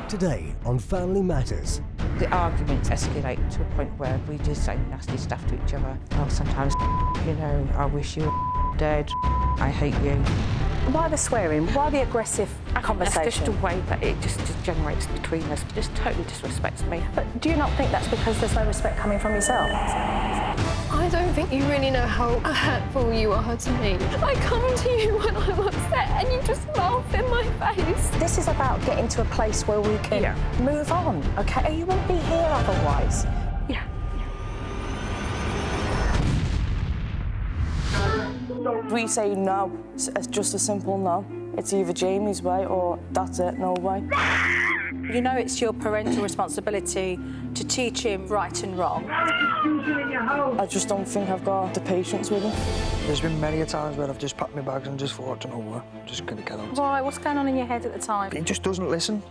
Today on Family Matters. The arguments escalate to a point where we just say nasty stuff to each other. Oh, sometimes, I wish you were dead. I hate you. Why the swearing? Why the aggressive conversation? That's just a way that it just degenerates between us. Just totally disrespects me. But do you not think that's because there's no respect coming from yourself? I don't think you really know how hurtful you are to me. I come to you when I'm upset and you just laugh in my face. This is about getting to a place where we can move on, okay? You won't be here otherwise. Yeah. We say no, it's just a simple no. It's either Jamie's way or that's it, no way. You know it's your parental responsibility to teach him right and wrong. I just don't think I've got the patience with him. There's been many a times where I've just packed my bags and just thought, you know what, I'm just going to get out. Why? What's going on in your head at the time? He just doesn't listen.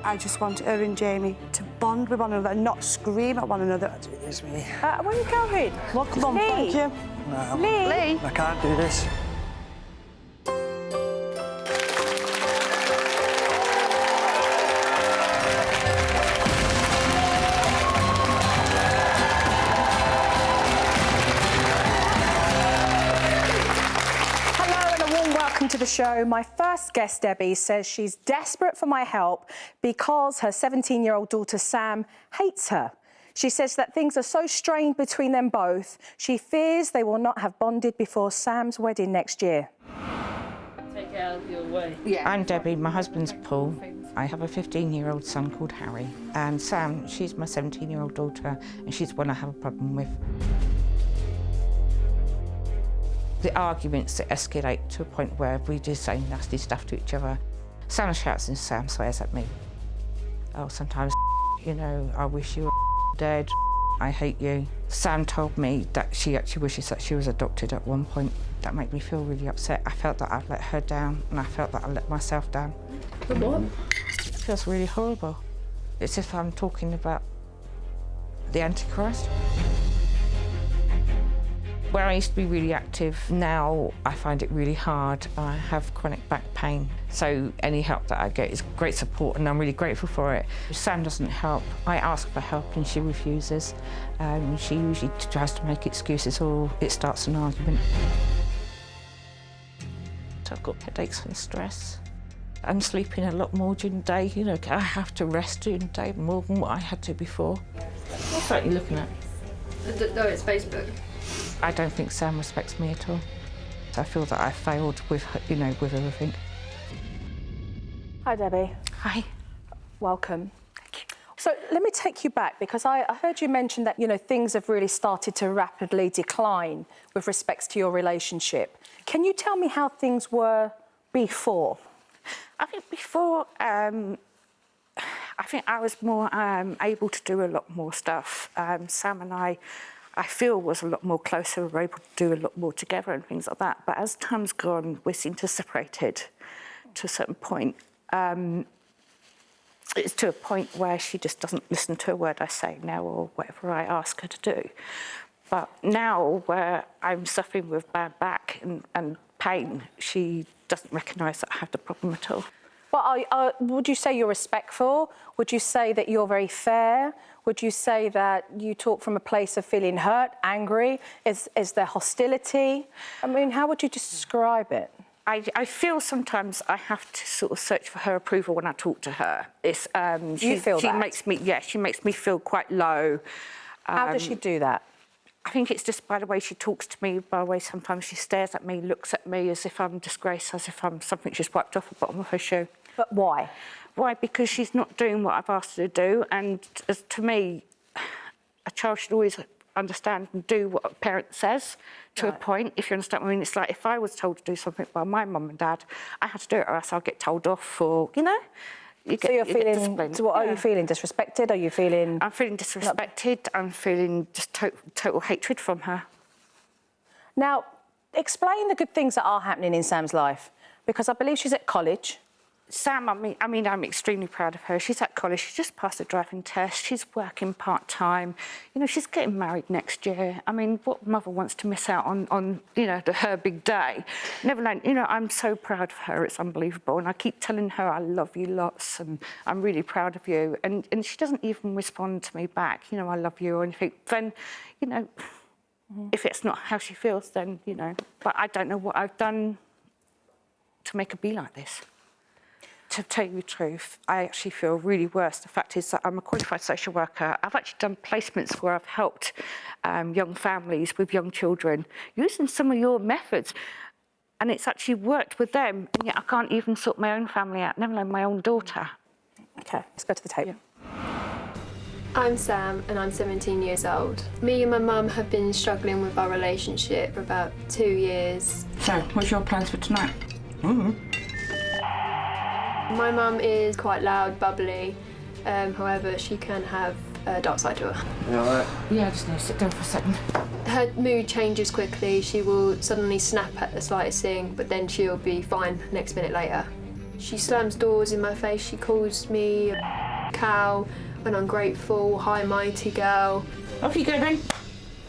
I just want her and Jamie to bond with one another and not scream at one another. It is me. Where are you going? Look, Mum, Lee. thank you. No, Lee. I can't do this. To the show. My first guest, Debbie, says she's desperate for my help because her 17-year-old daughter, Sam, hates her. She says that things are so strained between them both, she fears they will not have bonded before Sam's wedding next year. Take it out of your way. Yeah. I'm Debbie, my husband's Paul. I have a 15-year-old son called Harry. And Sam, she's my 17-year-old daughter, and she's the one I have a problem with. The arguments that escalate to a point where we just say nasty stuff to each other. Sam shouts and Sam swears at me. Oh, sometimes, I wish you were dead. I hate you. Sam told me that she actually wishes that she was adopted at one point. That made me feel really upset. I felt that I'd let her down and I felt that I let myself down. The what? It feels really horrible. It's as if I'm talking about the Antichrist. Where I used to be really active, now I find it really hard. I have chronic back pain, so any help that I get is great support and I'm really grateful for it. Sam doesn't help. I ask for help and she refuses. She usually tries to make excuses or it starts an argument. So I've got headaches and stress. I'm sleeping a lot more during the day. I have to rest during the day more than what I had to before. What's that you're looking at? No, it's Facebook. I don't think Sam respects me at all. I feel that I failed with, with everything. Hi, Debbie. Hi. Welcome. So let me take you back because I heard you mention that, things have really started to rapidly decline with respects to your relationship. Can you tell me how things were before? I think before, I think I was more able to do a lot more stuff. Sam and I feel was a lot more closer, we were able to do a lot more together and things like that. But as time's gone, we seem to separated to a certain point. It's to a point where she just doesn't listen to a word I say now or whatever I ask her to do. But now where I'm suffering with bad back and pain, she doesn't recognise that I have the problem at all. Well, would you say you're respectful? Would you say that you're very fair? Would you say that you talk from a place of feeling hurt, angry? Is there hostility? I mean, how would you describe it? I feel sometimes I have to sort of search for her approval when I talk to her. It's, you feel that? She makes me feel quite low. How does she do that? I think it's just by the way she talks to me, by the way sometimes she stares at me, looks at me as if I'm disgraced, as if I'm something she's wiped off the bottom of her shoe. But why? Why? Because she's not doing what I've asked her to do, and to me, a child should always understand and do what a parent says to a point, if you understand what I mean. It's like if I was told to do something by my mum and dad, I had to do it or else I'll get told off or, So you're feeling, so what are you feeling, disrespected? Are you feeling... I'm feeling disrespected, I'm feeling just total hatred from her. Now, explain the good things that are happening in Sam's life, because I believe she's at college. Sam, I mean, I'm extremely proud of her. She's at college. She just passed the driving test. She's working part-time. You know, she's getting married next year. I mean, what mother wants to miss out on you know, her big day? Never mind, you know, I'm so proud of her. It's unbelievable. And I keep telling her I love you lots and I'm really proud of you. And she doesn't even respond to me back, you know, I love you or anything. Then, you know, if it's not how she feels, then, you know. But I don't know what I've done to make her be like this. To tell you the truth, I actually feel really worse. The fact is that I'm a qualified social worker. I've actually done placements where I've helped young families with young children using some of your methods. And it's actually worked with them, and yet I can't even sort my own family out, never mind my own daughter. OK, let's go to the tape. Yeah. I'm Sam and I'm 17 years old. Me and my mum have been struggling with our relationship for about 2 years. So, what's your plans for tonight? My mum is quite loud, bubbly, however she can have a dark side to her. You all right? Yeah, I just need to sit down for a second. Her mood changes quickly. She will suddenly snap at the slightest thing, but then she'll be fine next minute later. She slams doors in my face. She calls me a cow, an ungrateful, high mighty girl. Off you go then.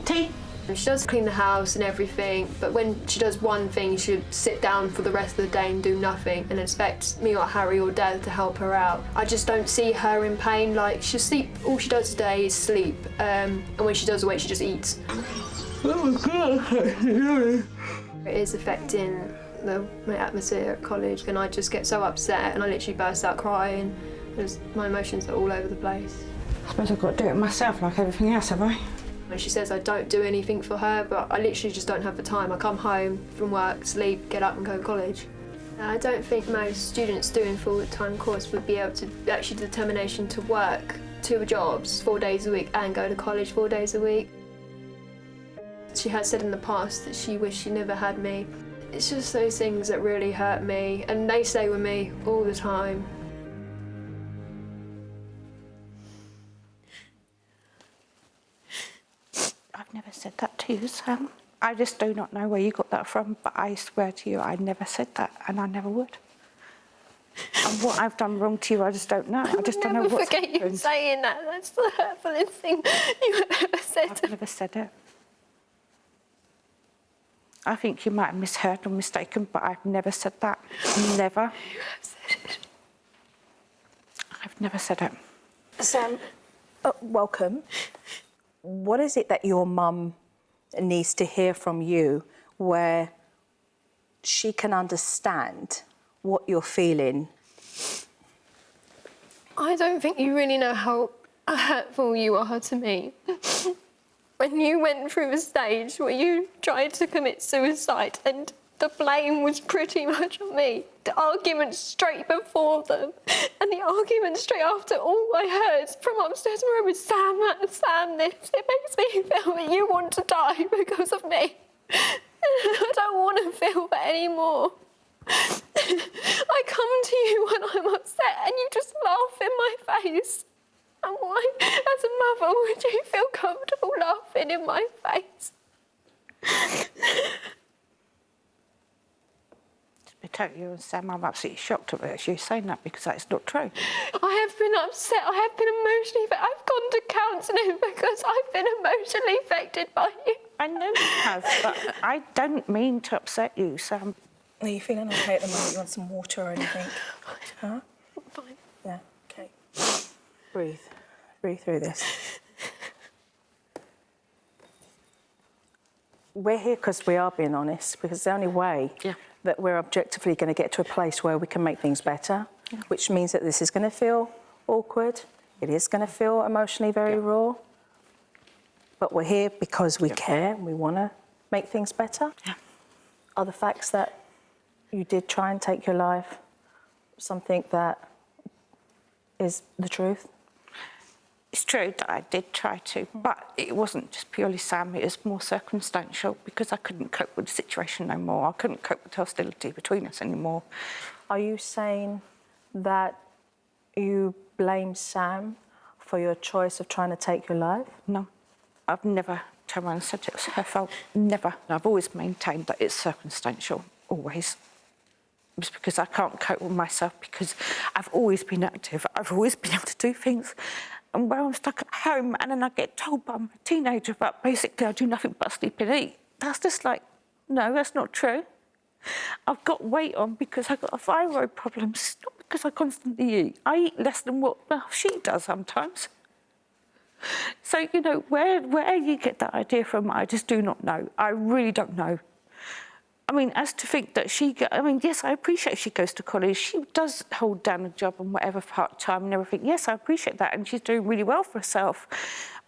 Tea. And she does clean the house and everything, but when she does one thing, she'll sit down for the rest of the day and do nothing and expect me or Harry or Dad to help her out. I just don't see her in pain. Like, she'll sleep, all she does today is sleep, and when she does awake, she just eats. It is affecting my atmosphere at college, and I just get so upset and I literally burst out crying. My emotions are all over the place. I suppose I've got to do it myself like everything else, have I? When she says I don't do anything for her, but I literally just don't have the time. I come home from work, sleep, get up and go to college. I don't think most students doing full-time course would be able to actually the determination to work 2 jobs 4 days a week and go to college 4 days a week. She has said in the past that she wished she never had me. It's just those things that really hurt me, and they stay with me all the time. I've never said that to you, Sam. I just do not know where you got that from, but I swear to you, I never said that, and I never would. And what I've done wrong to you, I just don't know. I just don't know what's happened. I never forget you saying that. That's the hurtfulest thing you have ever said. I've never said it. I think you might have misheard or mistaken, but I've never said that. Never. You have said it. I've never said it. Sam, welcome. What is it that your mum needs to hear from you where she can understand what you're feeling? I don't think you really know how hurtful you are to me. When you went through the stage where you tried to commit suicide and the blame was pretty much on me. The argument straight before them and the argument straight after, all I heard from upstairs where I was Sam that, Sam this. It makes me feel that you want to die because of me. I don't want to feel that anymore. I come to you when I'm upset and you just laugh in my face. And why, as a mother, would you feel comfortable laughing in my face? To tell you, Sam, I'm absolutely shocked at you saying that because that is not true. I have been upset. I have been emotionally affected. I've gone to counselling because I've been emotionally affected by you. I know you have, but I don't mean to upset you, Sam. Are you feeling OK at the moment? You want some water or anything? Huh? I'm fine. Yeah, OK. Breathe. Breathe through this. We're here because we are being honest, because it's the only way that we're objectively going to get to a place where we can make things better, which means that this is going to feel awkward. It is going to feel emotionally very raw. But we're here because we care and we want to make things better. Are the facts that you did try and take your life something that is the truth? It's true that I did try to, but it wasn't just purely Sam, it was more circumstantial because I couldn't cope with the situation no more. I couldn't cope with the hostility between us anymore. Are you saying that you blame Sam for your choice of trying to take your life? No, I've never turned around and said it was her fault, never. I've always maintained that it's circumstantial, always. It's because I can't cope with myself, because I've always been active. I've always been able to do things. And when I'm stuck at home and then I get told by my teenager that basically I do nothing but sleep and eat, that's just like, no, that's not true. I've got weight on because I've got a thyroid problem, it's not because I constantly eat. I eat less than what she does sometimes. So, you know, where you get that idea from, I just do not know. I really don't know. I mean, as to think that yes, I appreciate she goes to college. She does hold down a job and whatever part-time and everything. Yes, I appreciate that, and she's doing really well for herself.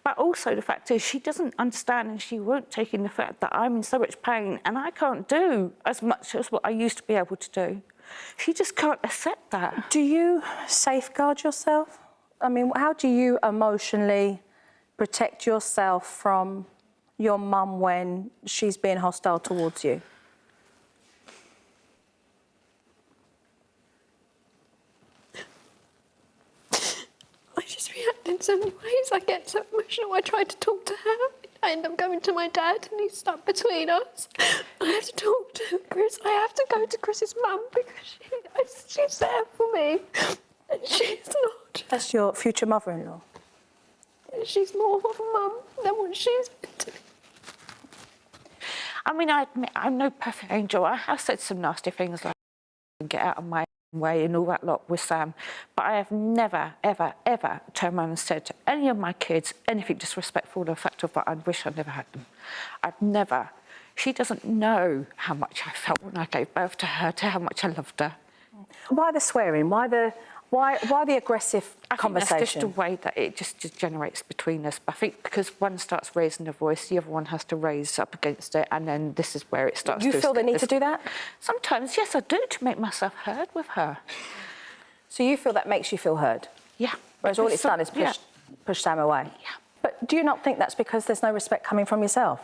But also the fact is she doesn't understand, and she won't take in the fact that I'm in so much pain and I can't do as much as what I used to be able to do. She just can't accept that. Do you safeguard yourself? I mean, how do you emotionally protect yourself from your mum when she's being hostile towards you? I just react in so many ways. I get so emotional. I try to talk to her. I end up going to my dad and he's stuck between us. I have to talk to Chris. I have to go to Chris's mum because she's there for me and she's not. That's your future mother-in-law? She's more of a mum than what she's meant to be. I mean, I admit I'm no perfect angel. I have said some nasty things like get out of my way and all that lot with Sam, but I have never, ever, ever turned around and said to any of my kids anything disrespectful to the fact of that I wish I'd never had them. I've never. She doesn't know how much I felt when I gave birth to her, to how much I loved her. Why the swearing? Why the aggressive conversation? I think that's just a way that it just degenerates between us. But I think because one starts raising a voice, the other one has to raise up against it, and then this is where it starts. You feel the need to do that? Sometimes, yes, I do, to make myself heard with her. So you feel that makes you feel heard? Yeah. Whereas all it's done is push Sam away? Yeah. But do you not think that's because there's no respect coming from yourself?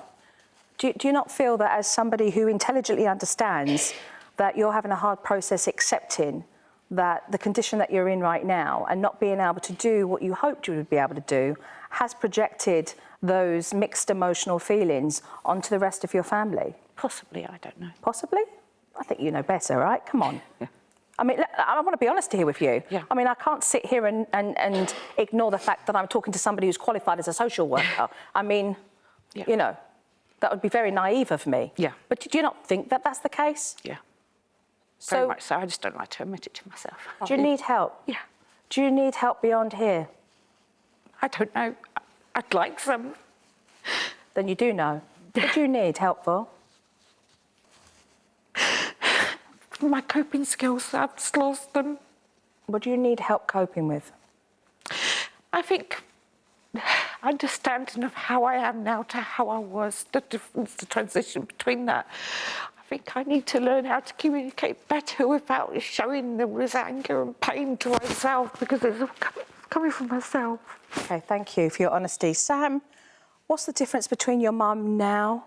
Do you not feel that as somebody who intelligently understands that you're having a hard process accepting that the condition that you're in right now and not being able to do what you hoped you would be able to do has projected those mixed emotional feelings onto the rest of your family? Possibly, I don't know. Possibly? I think you know better, right? Come on. Yeah. I mean, I want to be honest here with you. Yeah. I mean, I can't sit here and ignore the fact that I'm talking to somebody who's qualified as a social worker. I mean, you know, that would be very naive of me. Yeah. But do you not think that that's the case? Yeah. Very much so. I just don't like to admit it to myself. Do you need help? Yeah. Do you need help beyond here? I don't know. I'd like some. Then you do know. What do you need help for? My coping skills, I've just lost them. What do you need help coping with? I think understanding of how I am now to how I was, the difference, the transition between that. I think I need to learn how to communicate better without showing there was anger and pain to myself, because it's coming from myself. OK, thank you for your honesty. Sam, what's the difference between your mum now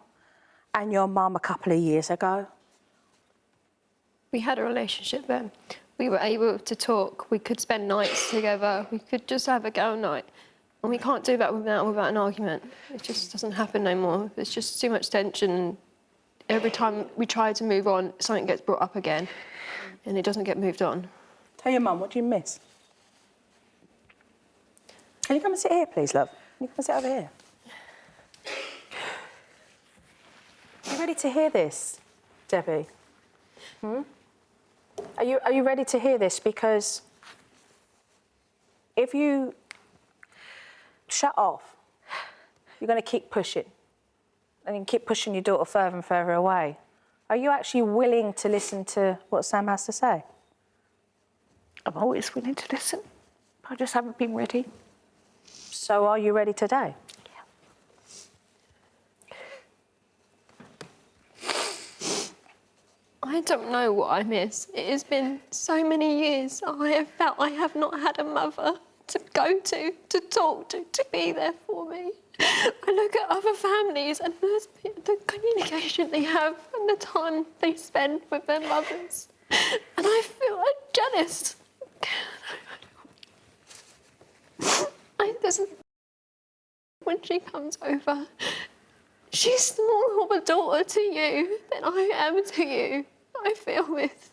and your mum a couple of years ago? We had a relationship then. We were able to talk. We could spend nights together. We could just have a girl night. And we can't do that without an argument. It just doesn't happen no more. There's just too much tension. Every time we try to move on, something gets brought up again, and it doesn't get moved on. Tell your mum, what do you miss? Can you come and sit here, please, love? Can you come and sit over here? Are you ready to hear this, Debbie? Are you ready to hear this? Because if you shut off, you're going to keep pushing. And then keep pushing your daughter further and further away. Are you actually willing to listen to what Sam has to say? I'm always willing to listen. I just haven't been ready. So are you ready today? Yeah. I don't know what I miss. It has been so many years. I have felt I have not had a mother to go to talk to be there for me. I look at other families and the communication they have and the time they spend with their mothers, and I feel jealous. When she comes over, she's more of a daughter to you than I am to you. I feel with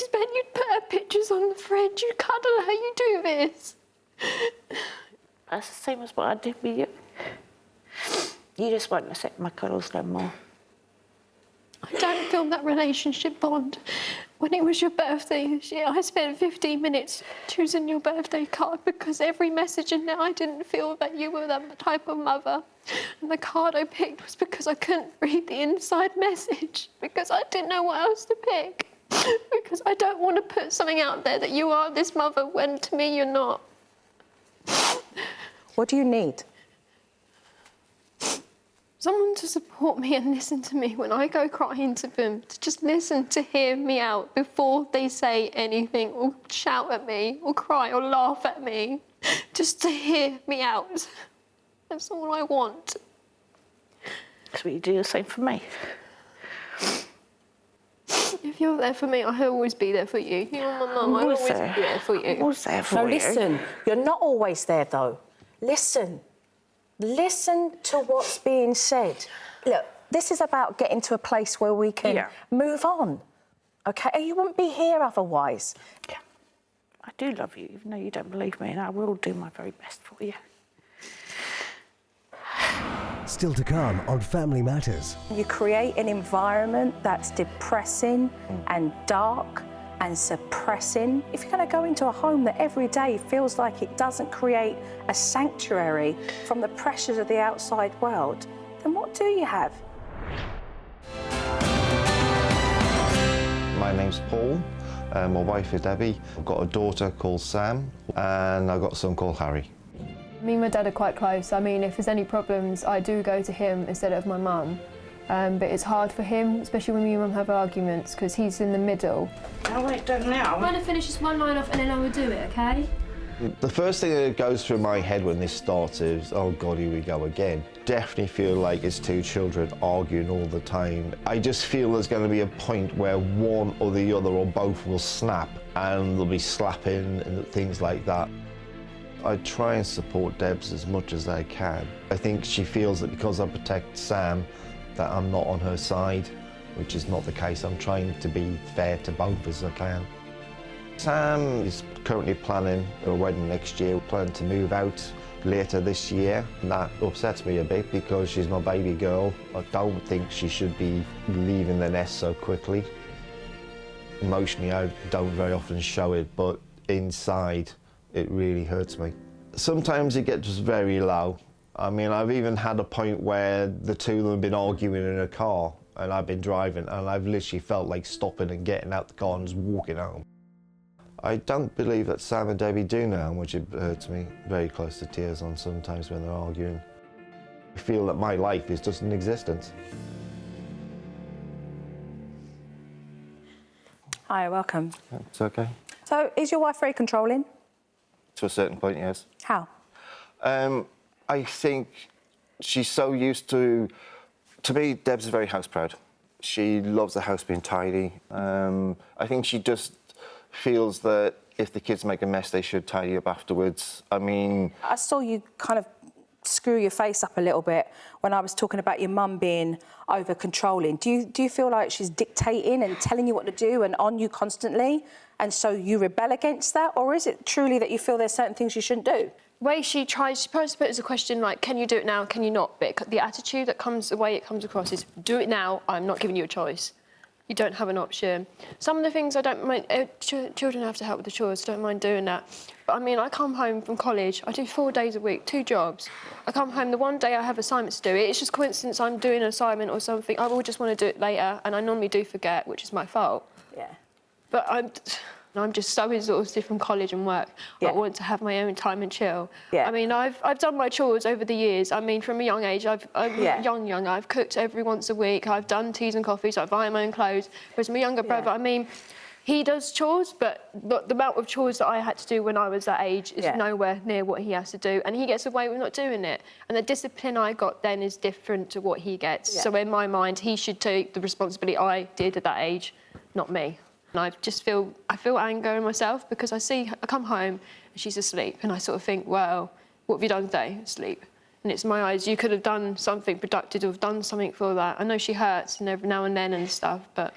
you'd put her pictures on the fridge, you'd cuddle her, you do this. That's the same as what I did with you. You just won't accept my cuddles no more. I don't feel that relationship bond. When it was your birthday this year, I spent 15 minutes choosing your birthday card because every message in there, I didn't feel that you were that type of mother. And the card I picked was because I couldn't read the inside message, because I didn't know what else to pick. Because I don't want to put something out there that you are this mother when to me you're not. What do you need? Someone to support me and listen to me when I go crying to them, to just listen to hear me out before they say anything or shout at me or cry or laugh at me. Just to hear me out. That's all I want. That's what you do the same for me. If you're there for me, I'll always be there for you. You're my mum, I'll always be there for you. I'm always there for No, you. listen, you're not always there, though. Listen. Listen to what's being said. Look, this is about getting to a place where we can move on, OK? And you wouldn't be here otherwise. Yeah. I do love you, even though you don't believe me, and I will do my very best for you. Still to come on Family Matters. You create an environment that's depressing and dark and suppressing. If you're going to go into a home that every day feels like it doesn't create a sanctuary from the pressures of the outside world, then what do you have? My name's Paul, my wife is Debbie. I've got a daughter called Sam, and I've got a son called Harry. Me and my dad are quite close. I mean, if there's any problems, I do go to him instead of my mum. But it's hard for him, especially when me and mum have arguments, because he's in the middle. I'll wait down now. I'm going to finish this one line off and then I will do it, OK? The first thing that goes through my head when this starts is, oh God, here we go again. Definitely feel like it's two children arguing all the time. I just feel there's going to be a point where one or the other or both will snap and they'll be slapping and things like that. I try and support Debs as much as I can. I think she feels that because I protect Sam, that I'm not on her side, which is not the case. I'm trying to be fair to both as I can. Sam is currently planning a wedding next year, planning to move out later this year. And that upsets me a bit because she's my baby girl. I don't think she should be leaving the nest so quickly. Emotionally, I don't very often show it, but inside, it really hurts me. Sometimes it gets very low. I mean, I've even had a point where the two of them have been arguing in a car and I've been driving and I've literally felt like stopping and getting out the car and just walking home. I don't believe that Sam and Debbie do know how much it hurts me. Very close to tears on sometimes when they're arguing. I feel that my life is just an existence. Hi, welcome. It's okay. So, is your wife very controlling? To a certain point, yes. How? I think she's so used to me, Deb's very house proud. She loves the house being tidy. I think she just feels that if the kids make a mess, they should tidy up afterwards. I mean... I saw you kind of screw your face up a little bit when I was talking about your mum being over-controlling. Do you feel like she's dictating and telling you what to do and on you constantly, and so you rebel against that? Or is it truly that you feel there's certain things you shouldn't do? The way she tries to put it as a question like, can you do it now, can you not? But the attitude that comes, the way it comes across is, do it now, I'm not giving you a choice. You don't have an option. Some of the things I don't mind, children have to help with the chores, I don't mind doing that. But I mean, I come home from college, I do 4 days a week, 2 jobs. I come home, the one day I have assignments to do, it's just coincidence I'm doing an assignment or something, I will just want to do it later, and I normally do forget, which is my fault. Yeah. But I'm just so exhausted from college and work. Yeah. I want to have my own time and chill. Yeah. I mean, I've done my chores over the years. I mean, from a young age, I'm young. I've cooked every once a week. I've done teas and coffees. I've ironed my own clothes. Whereas my younger brother, I mean, he does chores, but the amount of chores that I had to do when I was that age is nowhere near what he has to do. And he gets away with not doing it. And the discipline I got then is different to what he gets. Yeah. So in my mind, he should take the responsibility I did at that age, not me. And I feel anger in myself because I come home and she's asleep and I sort of think, well, what have you done today? Sleep. And it's my eyes, you could have done something productive or done something for that. I know she hurts and every now and then and stuff, but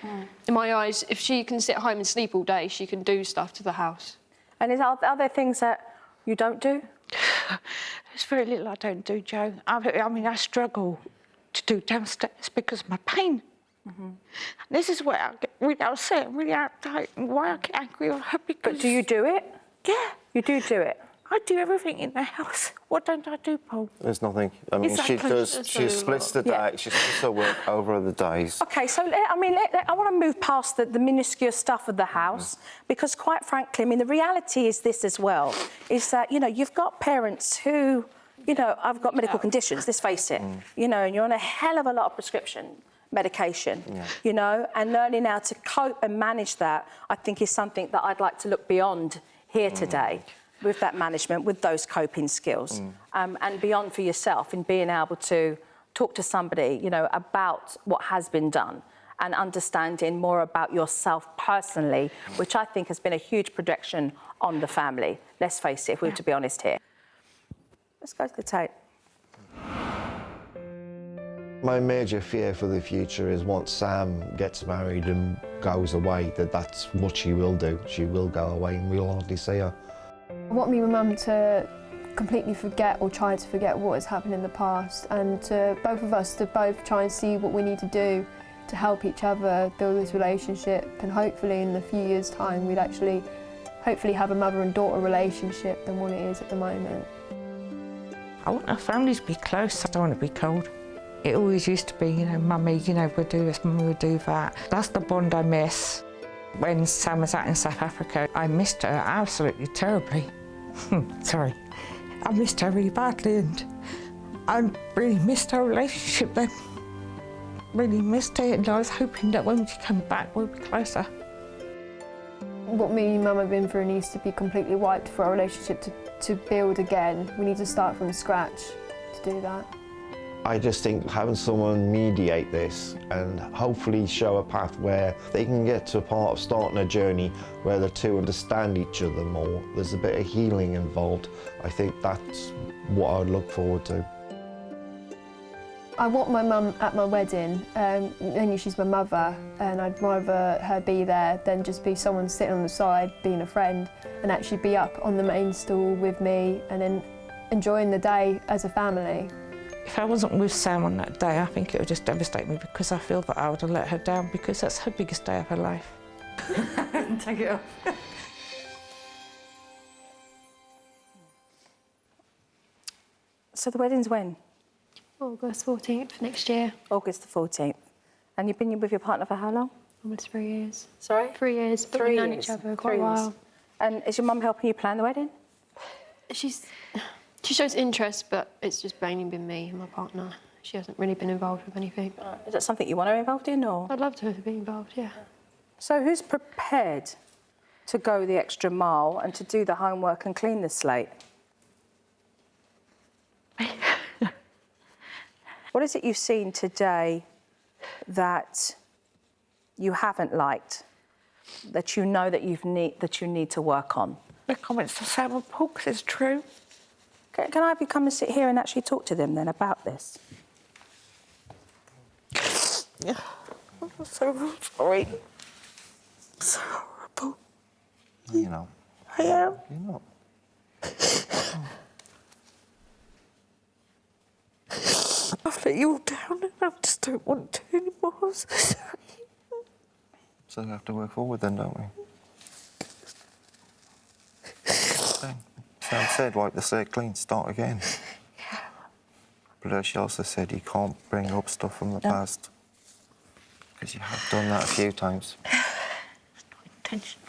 in my eyes, if she can sit home and sleep all day, she can do stuff to the house. And are there things that you don't do? There's very little I don't do, Jo. I mean, I struggle to do downstairs because of my pain. This is where I get really upset and really uptight and why I get angry with her because... But do you do it? Yeah. You do it? I do everything in the house. What don't I do, Paul? There's nothing. I mean, Exactly. she splits the day, she splits her work over the days. OK, so, I want to move past the minuscule stuff of the house because, quite frankly, I mean, the reality is this as well, is that, you know, you've got parents who, you know, I've got medical conditions, let's face it, you know, and you're on a hell of a lot of prescription medication, you know, and learning how to cope and manage that, I think, is something that I'd like to look beyond here today with that management, with those coping skills, and beyond for yourself in being able to talk to somebody, you know, about what has been done and understanding more about yourself personally, which I think has been a huge projection on the family. Let's face it, if we were to be honest here. Let's go to the tape. My major fear for the future is once Sam gets married and goes away, that's what she will do. She will go away and we'll hardly see her. I want me and my mum to completely forget or try to forget what has happened in the past, and to both of us to both try and see what we need to do to help each other build this relationship, and hopefully in a few years' time we'd actually hopefully have a mother and daughter relationship than what it is at the moment. I want our families to be close. I don't want to be cold. It always used to be, you know, Mummy, you know, we'll do this, Mummy, we'll do that. That's the bond I miss. When Sam was out in South Africa, I missed her absolutely terribly. Sorry. I missed her really badly and I really missed our relationship then. Really missed it, and I was hoping that when she came back, we'll be closer. What me and Mum have been through needs to be completely wiped for our relationship to build again. We need to start from scratch to do that. I just think having someone mediate this and hopefully show a path where they can get to a part of starting a journey where the two understand each other more. There's a bit of healing involved. I think that's what I would look forward to. I want my mum at my wedding, only she's my mother, and I'd rather her be there than just be someone sitting on the side being a friend, and actually be up on the main stool with me and then enjoying the day as a family. If I wasn't with Sam on that day, I think it would just devastate me because I feel that I would have let her down because that's her biggest day of her life. Take it off. So the wedding's when? August 14th next year. August the 14th. And you've been with your partner for how long? Almost 3 years. Sorry? 3 years. But we've known each other quite a while. And is your mum helping you plan the wedding? She shows interest, but it's just mainly been me and my partner. She hasn't really been involved with anything. Is that something you want her involved in, or? I'd love to be involved, yeah. So who's prepared to go the extra mile and to do the homework and clean the slate? What is it you've seen today that you haven't liked, that you know that you need to work on? The comments to Sam and Paul, 'cause it's true. Can I have you come and sit here and actually talk to them then about this? Yeah. I'm so sorry. So horrible. You know. I am. You're not. I've let you all down and I just don't want to anymore. I'm so sorry. So we have to work forward then, don't we? Sam said, wipe the slate clean, start again. Yeah. But she also said you can't bring up stuff from the past. Because you have done that a few times. It's not intentional.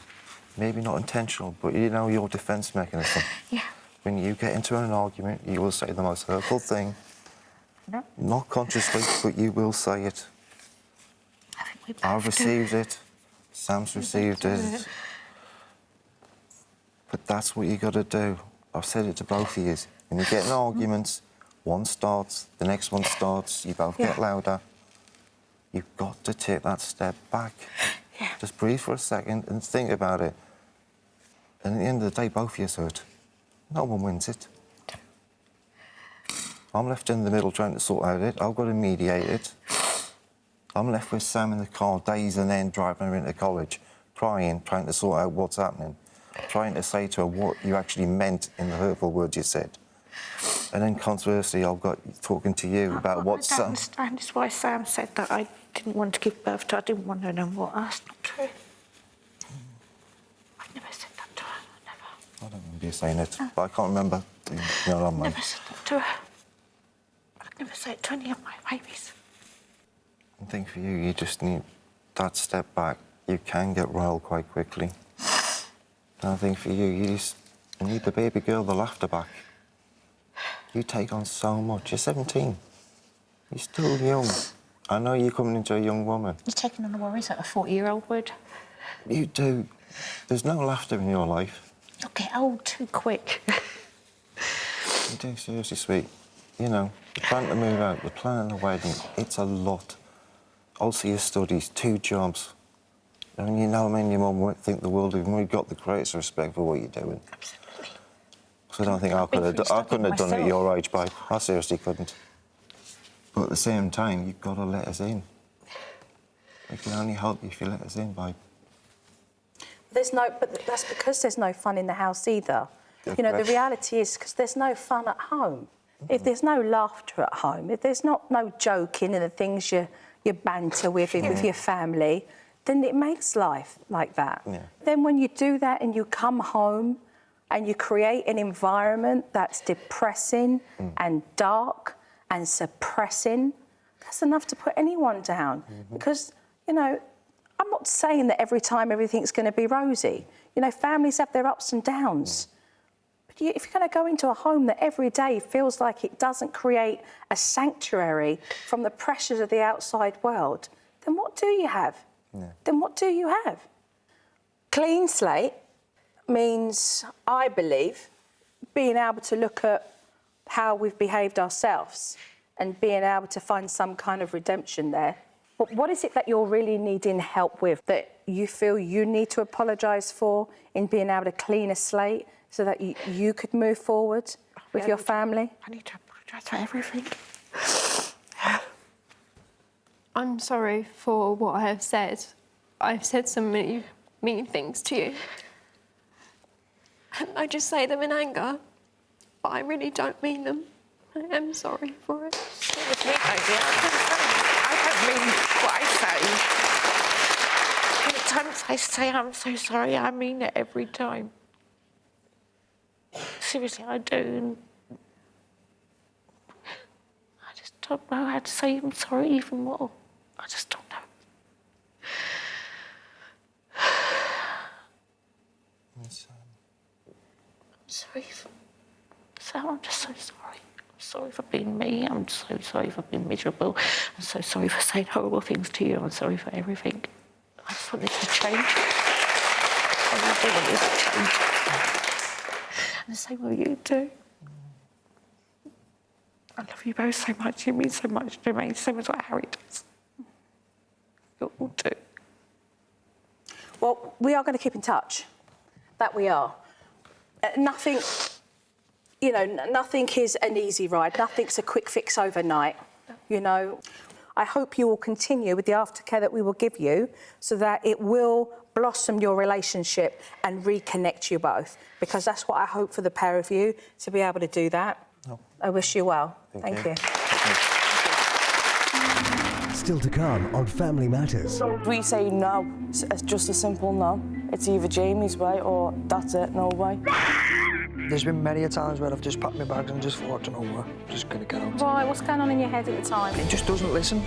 Maybe not intentional, but you know your defence mechanism. Yeah. When you get into an argument, you will say the most hurtful thing. No. Not consciously, but you will say it. I think we both I've do. received it. Sam's received it. But that's what you got to do. I've said it to both of you. When you get in arguments, one starts, the next one starts, you both get louder. You've got to take that step back. Yeah. Just breathe for a second and think about it. And at the end of the day, both of you hurt. No one wins it. I'm left in the middle trying to sort out it. I've got to mediate it. I'm left with Sam in the car days and then driving her into college, crying, trying to sort out what's happening, trying to say to her what you actually meant in the hurtful words you said. And then conversely, I've got talking to you about what Sam... I don't understand. It's why Sam said that I didn't want to give birth to her. I didn't want to know what. That's not true. I've never said that to her. Never. I don't remember you saying it, but I can't remember. You know what I mean? Never said that to her. I'd never say it to any of my babies. I think for you, you just need that step back. You can get riled quite quickly. And I think for you, you just need the baby girl, the laughter back. You take on so much. You're 17. You're still young. I know you're coming into a young woman. You're taking on the worries that a 40-year-old would. You do. There's no laughter in your life. You'll get old too quick. You do, seriously, sweet. You know, the plan to move out, the planning a wedding, it's a lot. Also your studies, 2 jobs. I mean, you know me and your mum won't think the world of you. We've got the greatest respect for what you're doing. Absolutely. So I don't think I couldn't have done it at your age, babe. I seriously couldn't. But at the same time, you've got to let us in. We can only help you if you let us in, babe. But that's because there's no fun in the house either. You know, the reality is because there's no fun at home. If there's no laughter at home, if there's no joking and the things you banter with your family, then it makes life like that. Yeah. Then when you do that and you come home and you create an environment that's depressing and dark and suppressing, that's enough to put anyone down. Because, you know, I'm not saying that every time everything's going to be rosy. You know, families have their ups and downs. But if you're going to go into a home that every day feels like it doesn't create a sanctuary from the pressures of the outside world, then what do you have? Then what do you have? Clean slate means, I believe, being able to look at how we've behaved ourselves and being able to find some kind of redemption there. But what is it that you're really needing help with that you feel you need to apologise for in being able to clean a slate so that you could move forward with your family? I need to apologise for everything. I'm sorry for what I have said. I've said so many mean things to you. And I just say them in anger, but I really don't mean them. I am sorry for it. Seriously, baby, I don't mean what I say. Every time I say I'm so sorry, I mean it every time. Seriously, I do. I just don't know how to say I'm sorry even more. I just don't know. I'm sorry. Sam, I'm just so sorry. I'm sorry for being me. I'm so sorry for being miserable. I'm so sorry for saying horrible things to you. I'm sorry for everything. I just want this to change. I really want this to change. And the same with you too. I love you both so much. You mean so much to me. So much like Harry does. You all do. Well, we are going to keep in touch. That we are. Nothing, you know, nothing is an easy ride. Nothing's a quick fix overnight, you know. I hope you will continue with the aftercare that we will give you so that it will blossom your relationship and reconnect you both, because that's what I hope for the pair of you, to be able to do that. Oh. I wish you well. Thank you. Still to come on Family Matters. We say no. It's just a simple no. It's either Jamie's way or that's it, no way. There's been many a times where I've just packed my bags and just thought, you know what, I'm just going to get out. Right, what's going on in your head at the time? It just doesn't listen.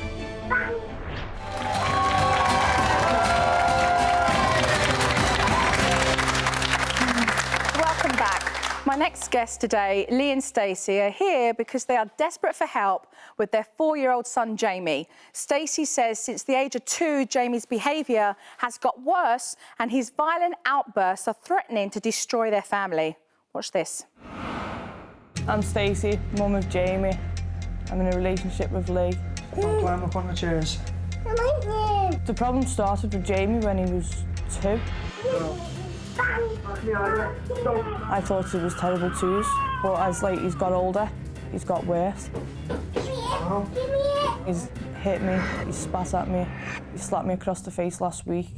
Welcome back. My next guests today, Lee and Stacey, are here because they are desperate for help with their 4-year-old son, Jamie. Stacey says since the age of 2, Jamie's behaviour has got worse and his violent outbursts are threatening to destroy their family. Watch this. I'm Stacey, mum of Jamie. I'm in a relationship with Lee. Climb up on the chairs. The problem started with Jamie when he was 2. I thought he was terrible to us, but as he's got older, he's got worse. He's hit me, he spat at me, he slapped me across the face last week.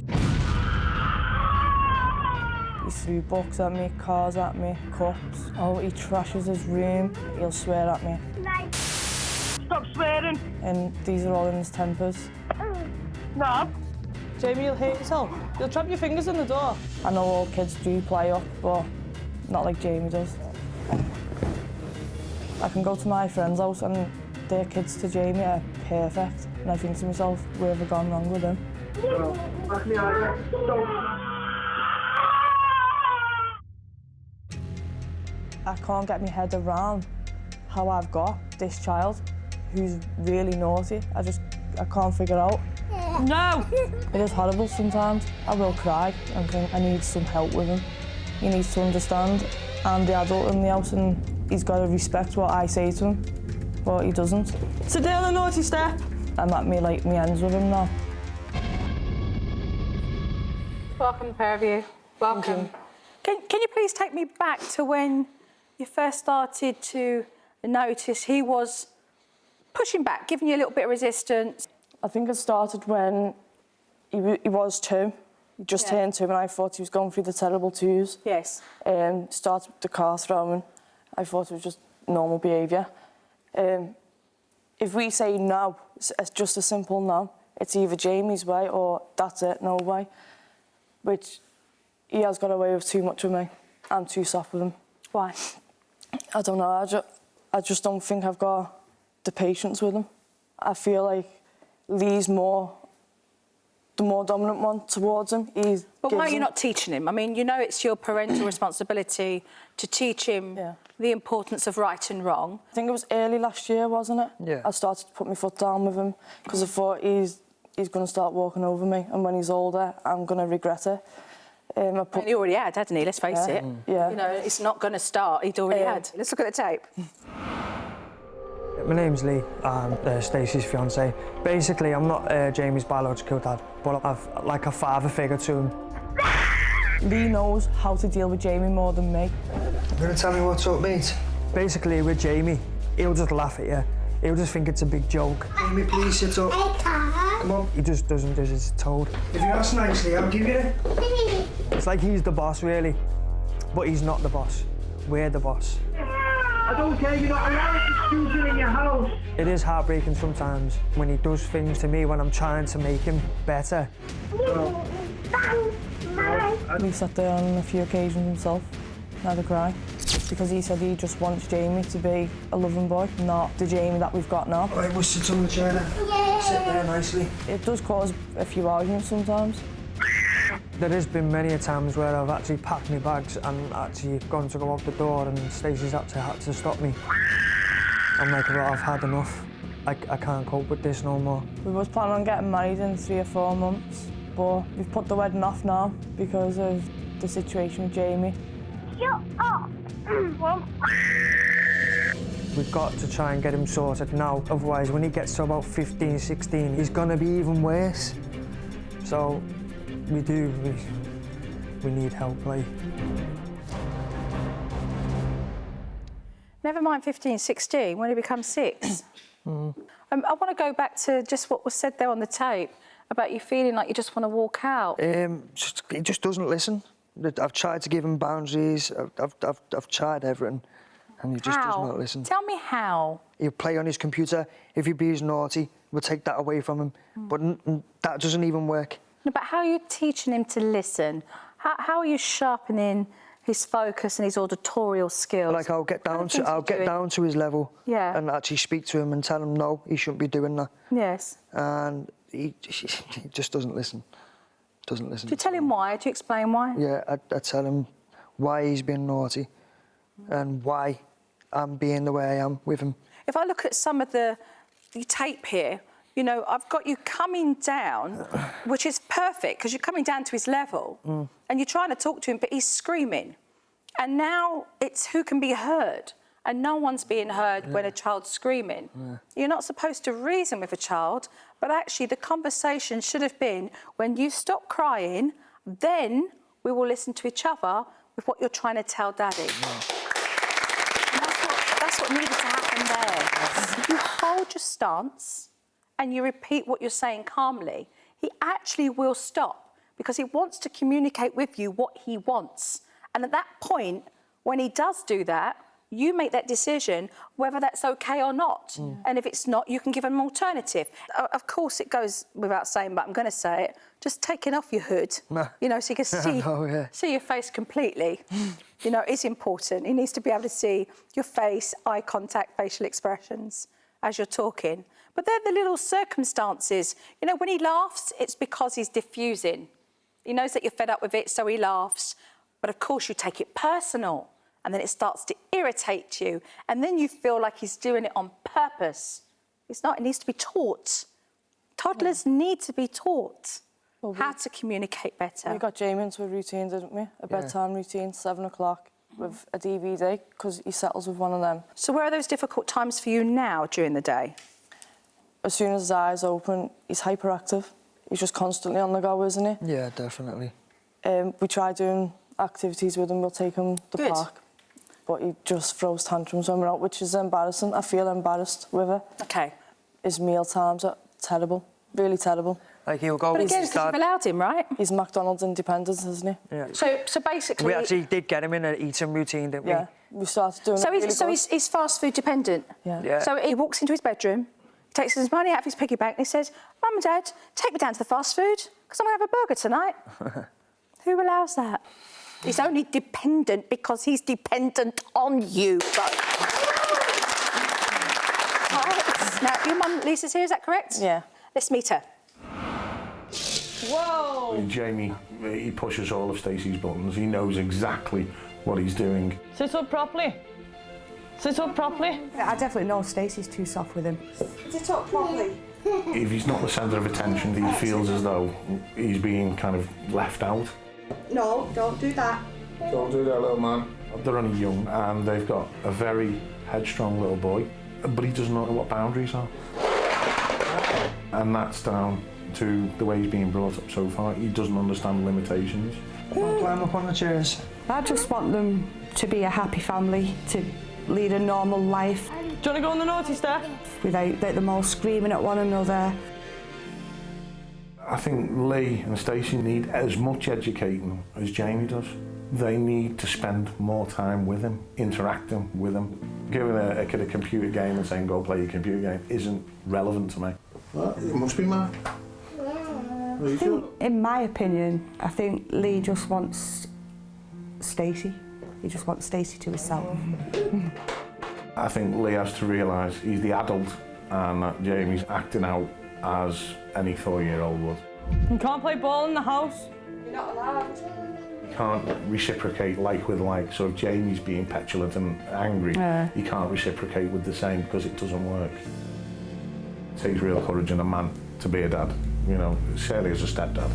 He threw books at me, cars at me, cups. Oh, he trashes his room, he'll swear at me. Stop swearing! And these are all in his tempers. No. Jamie, you'll hurt yourself. You'll trap your fingers in the door. I know all kids do play up, but not like Jamie does. I can go to my friend's house and their kids to Jamie are perfect. And I think to myself, where have I gone wrong with them? I can't get my head around how I've got this child who's really naughty. I can't figure out. No! It is horrible sometimes. I will cry and think I need some help with him. He needs to understand I'm the adult in the house and he's got to respect what I say to him, but he doesn't. Sit down, a naughty step. I'm at me ends with him now. Welcome, pair of you. Welcome. Can you please take me back to when you first started to notice he was pushing back, giving you a little bit of resistance? I think it started when he was 2. He just turned 2 and I thought he was going through the terrible 2s. Yes. Started with the car throwing. I thought it was just normal behaviour. If we say no, it's just a simple no. It's either Jamie's way or that's it, no way. Which he has got away with too much with me. I'm too soft with him. Why? I don't know. I just don't think I've got the patience with him. I feel like Lee's the more dominant one towards him. But why are you not teaching him? I mean, you know it's your parental responsibility to teach him the importance of right and wrong. I think it was early last year, wasn't it? Yeah. I started to put my foot down with him because I thought he's going to start walking over me, and when he's older, I'm going to regret it. And he already had, hadn't he? Let's face it. Yeah. You know, it's not going to start. He'd already had. Let's look at the tape. My name's Lee. I'm Stacey's fiancé. Basically, I'm not Jamie's biological dad, but I've like a father figure to him. Lee knows how to deal with Jamie more than me. You're gonna tell me what's up, mate? Basically, with Jamie, he'll just laugh at you. He'll just think it's a big joke. Jamie, please sit up. Come on. He just doesn't do as he's told. If you ask nicely, I'll give you it. It's like he's the boss, really. But he's not the boss. We're the boss. I don't care, you're not allowed to scooter in your house. It is heartbreaking sometimes when he does things to me when I'm trying to make him better. He sat there on a few occasions himself, had a cry, because he said he just wants Jamie to be a loving boy, not the Jamie that we've got now. All right, we'll sit on the chair then. Sit there nicely. It does cause a few arguments sometimes. There has been many a times where I've actually packed my bags and actually gone to go out the door and Stacey's had to stop me. I'm like, well, I've had enough. I can't cope with this no more. We was planning on getting married in 3 or 4 months, but we've put the wedding off now because of the situation with Jamie. Shut up! We've got to try and get him sorted now, otherwise when he gets to about 15, 16, he's gonna be even worse. So, we need help, like. Never mind 15, 16, when he becomes 6. I want to go back to just what was said there on the tape about you feeling like you just want to walk out. He just doesn't listen. I've tried to give him boundaries. I've tried everything, and he just does not listen. Tell me how. He'll play on his computer. If he bees naughty, we'll take that away from him. But that doesn't even work. No, but how are you teaching him to listen? How are you sharpening his focus and his auditorial skills? Like I'll get down to his level. Yeah. And actually speak to him and tell him no, he shouldn't be doing that. Yes. And he just doesn't listen. Doesn't listen. Do you tell him why? Do you explain why? Yeah, I tell him why he's being naughty and why I'm being the way I am with him. If I look at some of the tape here, you know, I've got you coming down, which is perfect because you're coming down to his level and you're trying to talk to him, but he's screaming. And now it's who can be heard. And no one's being heard when a child's screaming. You're not supposed to reason with a child, but actually the conversation should have been, when you stop crying, then we will listen to each other with what you're trying to tell Daddy. And that's That's what needed to happen there. If you hold your stance and you repeat what you're saying calmly, he actually will stop because he wants to communicate with you what he wants. And at that point, when he does do that, you make that decision whether that's okay or not. And if it's not, you can give him an alternative. Of course, it goes without saying, but I'm going to say it. Just taking off your hood, you know, so you can see your face completely, you know, is important. He needs to be able to see your face, eye contact, facial expressions as you're talking. But they're the little circumstances. You know, when he laughs, it's because he's diffusing. He knows that you're fed up with it, so he laughs. But of course, you take it personal. And then it starts to irritate you. And then you feel like he's doing it on purpose. It's not, it needs to be taught. Toddlers need to be taught how to communicate better. We got Jaime into a routine, didn't we? A bedtime routine, 7 o'clock, with a DVD, because he settles with one of them. So where are those difficult times for you now during the day? As soon as his eyes open, he's hyperactive. He's just constantly on the go, isn't he? Yeah, definitely. We try doing activities with him. We'll take him to the park. But he just throws tantrums when we're out, which is embarrassing. I feel embarrassed with it. OK. His meal times are terrible, really terrible. Like, he'll go... But again, because you've allowed him, right? He's McDonald's independent, isn't he? Yeah. So basically... We actually did get him in an eating routine, didn't we? Yeah, we started doing it really good. He's fast food dependent? Yeah. So he walks into his bedroom, takes his money out of his piggy bank and he says, Mum and Dad, take me down to the fast food, because I'm going to have a burger tonight. Who allows that? He's only dependent because he's dependent on you. Right. Now, your mum, Lisa's here, is that correct? Yeah. Let's meet her. Whoa! Jaime, he pushes all of Stacey's buttons. He knows exactly what he's doing. Sit up properly. Sit up properly. I definitely know Stacey's too soft with him. Sit up properly. If he's not the centre of attention, he feels as though he's being kind of left out. No, don't do that. Don't do that, little man. They're only young and they've got a very headstrong little boy, but he doesn't know what boundaries are. And that's down to the way he's being brought up so far. He doesn't understand limitations. Climb up on the chairs. I just want them to be a happy family, to lead a normal life. Do you want to go on the naughty step? Without them all screaming at one another. I think Lee and Stacey need as much educating as Jaime does. They need to spend more time with him, interacting with him. Giving a kid a computer game and saying, go play your computer game, isn't relevant to me. Well, it must be mine. In my opinion, I think Lee just wants Stacey. He just wants Stacey to himself. I think Lee has to realise he's the adult and that Jamie's acting out as any 4-year-old would. You can't play ball in the house. You're not allowed. You can't reciprocate like with like, so if Jamie's being petulant and angry, you can't reciprocate with the same because it doesn't work. It takes real courage in a man to be a dad, you know, certainly as a stepdad.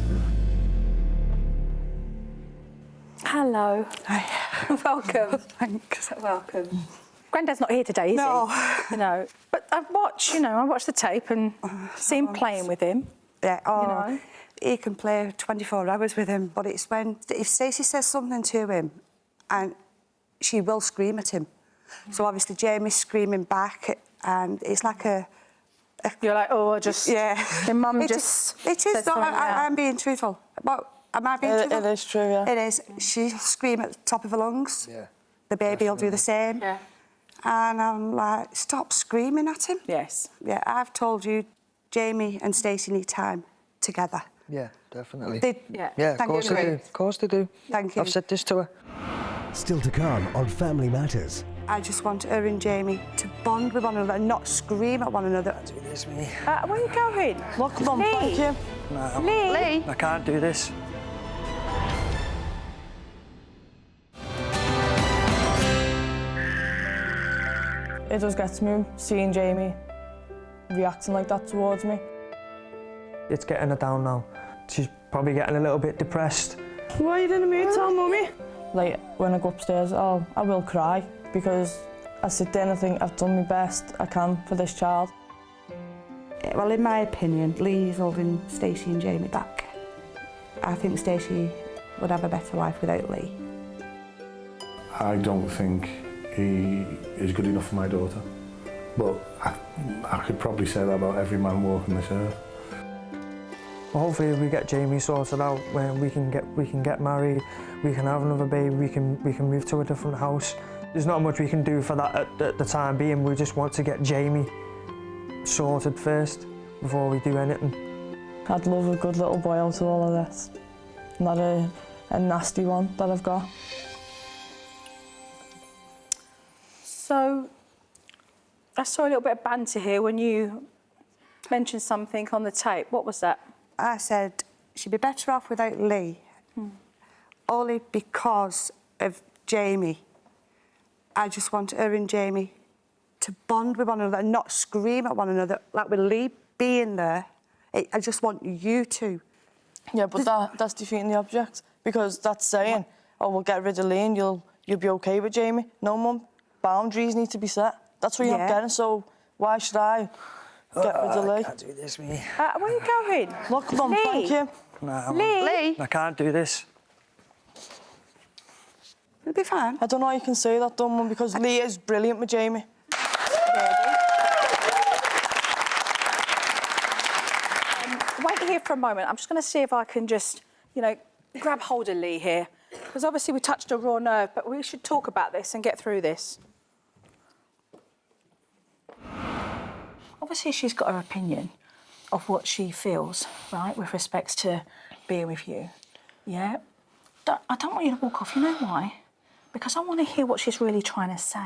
Hello. Hi. Welcome. Thanks. Welcome. Granddad's not here today, is he? No. But I watch the tape and see him playing with him. Yeah, you know. He can play 24 hours with him, but it's when, if Stacey says something to him, and she will scream at him. So obviously Jaime's screaming back, and it's like a you're like, oh, your mum just... It is, though, I'm being truthful. But am I being truthful? It is true, yeah. It is. She'll scream at the top of her lungs. Yeah. The baby will do the same. Yeah. And I'm like, stop screaming at him. Yes. Yeah, I've told you, Jaime and Stacey need time together. Yeah, definitely. Yeah, of course they do. Of course they do. Thank you. I've said this to her. Still to come on Family Matters. I just want her and Jaime to bond with one another and not scream at one another. Do this, me. Where are you going? Look, Mum, thank you. No, Lee? I can't do this. It just gets me seeing Jaime reacting like that towards me. It's getting her down now. She's probably getting a little bit depressed. Why are you in the mood, tell Mummy? Like, when I go upstairs, I will cry because I sit there and I think I've done my best I can for this child. Well, in my opinion, Lee's holding Stacey and Jaime back. I think Stacey would have a better life without Lee. I don't think he is good enough for my daughter. But I could probably say that about every man walking this earth. Well, hopefully we get Jamie sorted out when we can get married, we can have another baby, we can move to a different house. There's not much we can do for that at the time being. We just want to get Jamie sorted first before we do anything. I'd love a good little boy out of all of this, not a nasty one that I've got. So, I saw a little bit of banter here when you mentioned something on the tape. What was that? I said she'd be better off without Lee, only because of Jamie. I just want her and Jamie to bond with one another and not scream at one another, like with Lee being there. I just want you two. Yeah, but that's defeating the object, because that's saying, oh, we'll get rid of Lee and you'll be okay with Jamie. No, Mum, boundaries need to be set. That's what you're not getting, so why should I get rid of Lee? I can't do this, me. Where are you going? Look, Mum, thank you. Nah, Lee? I can't do this. It'll be fine. I don't know how you can say that, though, Mum, because Lee is brilliant with Jamie. Wait here for a moment. I'm just going to see if I can just, grab hold of Lee here. Because obviously we touched a raw nerve, but we should talk about this and get through this. Obviously she's got her opinion of what she feels, right, with respect to being with you. Yeah? I don't want you to walk off. You know why? Because I want to hear what she's really trying to say.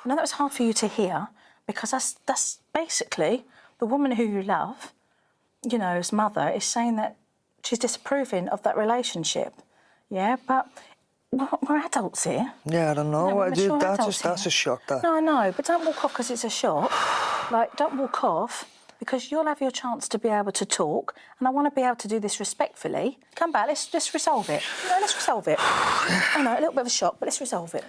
I know that was hard for you to hear, because that's basically the woman who you love, as mother, is saying that she's disapproving of that relationship. Yeah, but we're adults here. Yeah, I don't know. That's a shock, that. No, I know, but don't walk off because it's a shock. Don't walk off, because you'll have your chance to be able to talk, and I want to be able to do this respectfully. Come back, let's resolve it. Let's resolve it. I know, a little bit of a shock, but let's resolve it.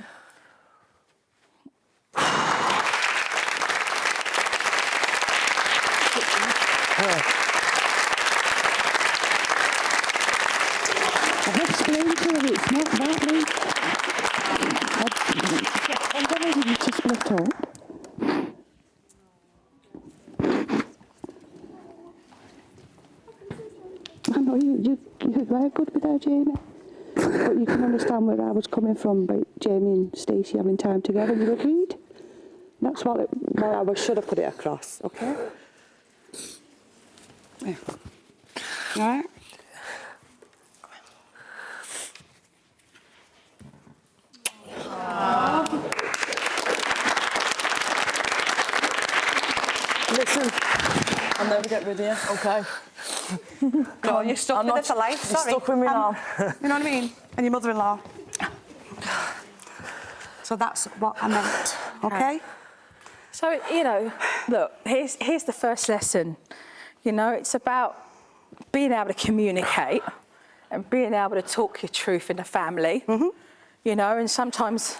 I've explained to her it's not that, Lee. I'm going to need to split up. I know you're very good with her, Jamie. But you can understand where I was coming from about Jamie and Stacey having time together. You agreed? That's what I should have put it across, OK? Yeah. All right? Listen, I'll never get rid of you, OK? Come on, you're stuck with her for life, sorry. You're stuck with me now. You know what I mean? And your mother-in-law. So that's what I meant, OK? So, look, here's the first lesson. It's about being able to communicate and being able to talk your truth in the family. And sometimes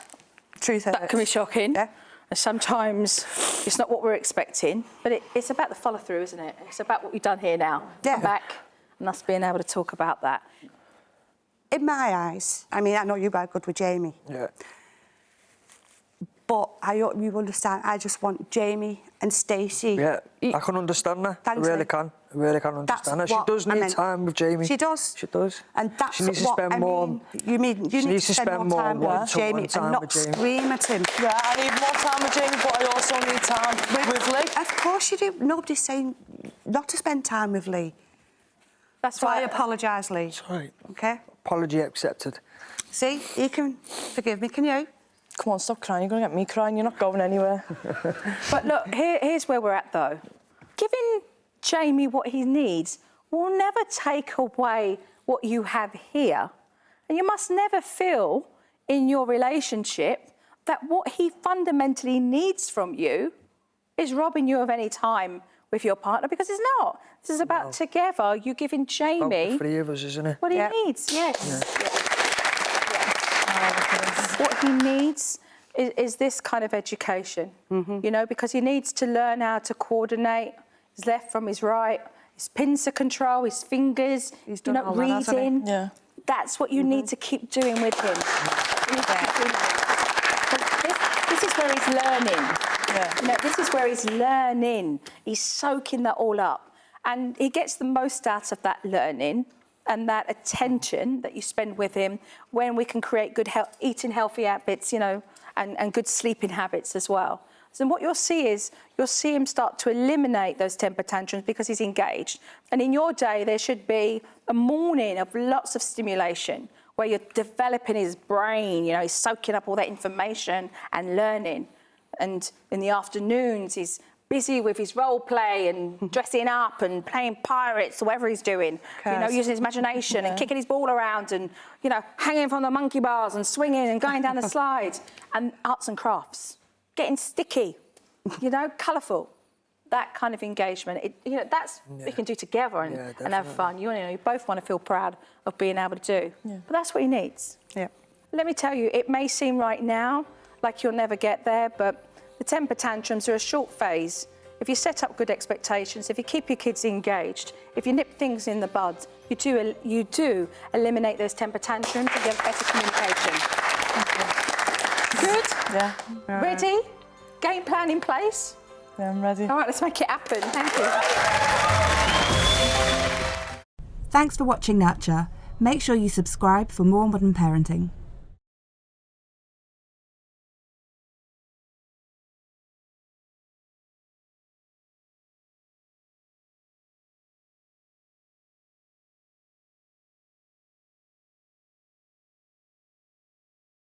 that can be shocking. Yeah. And sometimes it's not what we're expecting, but it's about the follow-through, isn't it? It's about what we've done here now. Yeah. Come back and us being able to talk about that. In my eyes, I mean, I know you were good with Jamie. Yeah. But I hope you understand, I just want Jamie and Stacey. Yeah, I can understand that. Thanks, I really can. I really can understand that. She does need time with Jamie. She does. She does. And that's she needs what to spend more. You need to spend more time with Jamie and not scream at him. Yeah, I need more time with Jamie, but I also need time with Lee. Of course you do. Nobody's saying not to spend time with Lee. That's why I apologise, Lee. That's right. OK? Apology accepted. See, you can forgive me, can you? Come on, stop crying. You're going to get me crying. You're not going anywhere. But look, here's where we're at, though. Giving Jamie what he needs will never take away what you have here. And you must never feel in your relationship that what he fundamentally needs from you is robbing you of any time with your partner, because it's not. This is about together, you giving Jamie... About the three of us, isn't it? What he needs, yes. What he needs is this kind of education, because he needs to learn how to coordinate his left from his right, his pincer control, his fingers, He's done all that, reading. hasn't he? Yeah. That's what you need to keep doing with him. This is is where he's learning. You know, this is where he's learning. He's soaking that all up. And he gets the most out of that learning and that attention that you spend with him when we can create good eating healthy habits, you know, and good sleeping habits as well. So what you'll see is, you'll see him start to eliminate those temper tantrums because he's engaged. And in your day, there should be a morning of lots of stimulation where you're developing his brain, you know, he's soaking up all that information and learning. And in the afternoons, he's busy with his role play and dressing up and playing pirates or whatever he's doing, you know, using his imagination and kicking his ball around and, you know, hanging from the monkey bars and swinging and going down the slide. And arts and crafts, getting sticky, you know, colourful. That kind of engagement, you know, that's what you can do together and have fun. You know, you both want to feel proud of being able to do. But that's what he needs. Let me tell you, it may seem right now like you'll never get there, but the temper tantrums are a short phase. If you set up good expectations, if you keep your kids engaged, if you nip things in the bud, you do eliminate those temper tantrums and get better communication. Good? Yeah. Ready? Game plan in place? Yeah, I'm ready. All right, let's make it happen. Thank you. Thanks for watching Nurture. Make sure you subscribe for more modern parenting.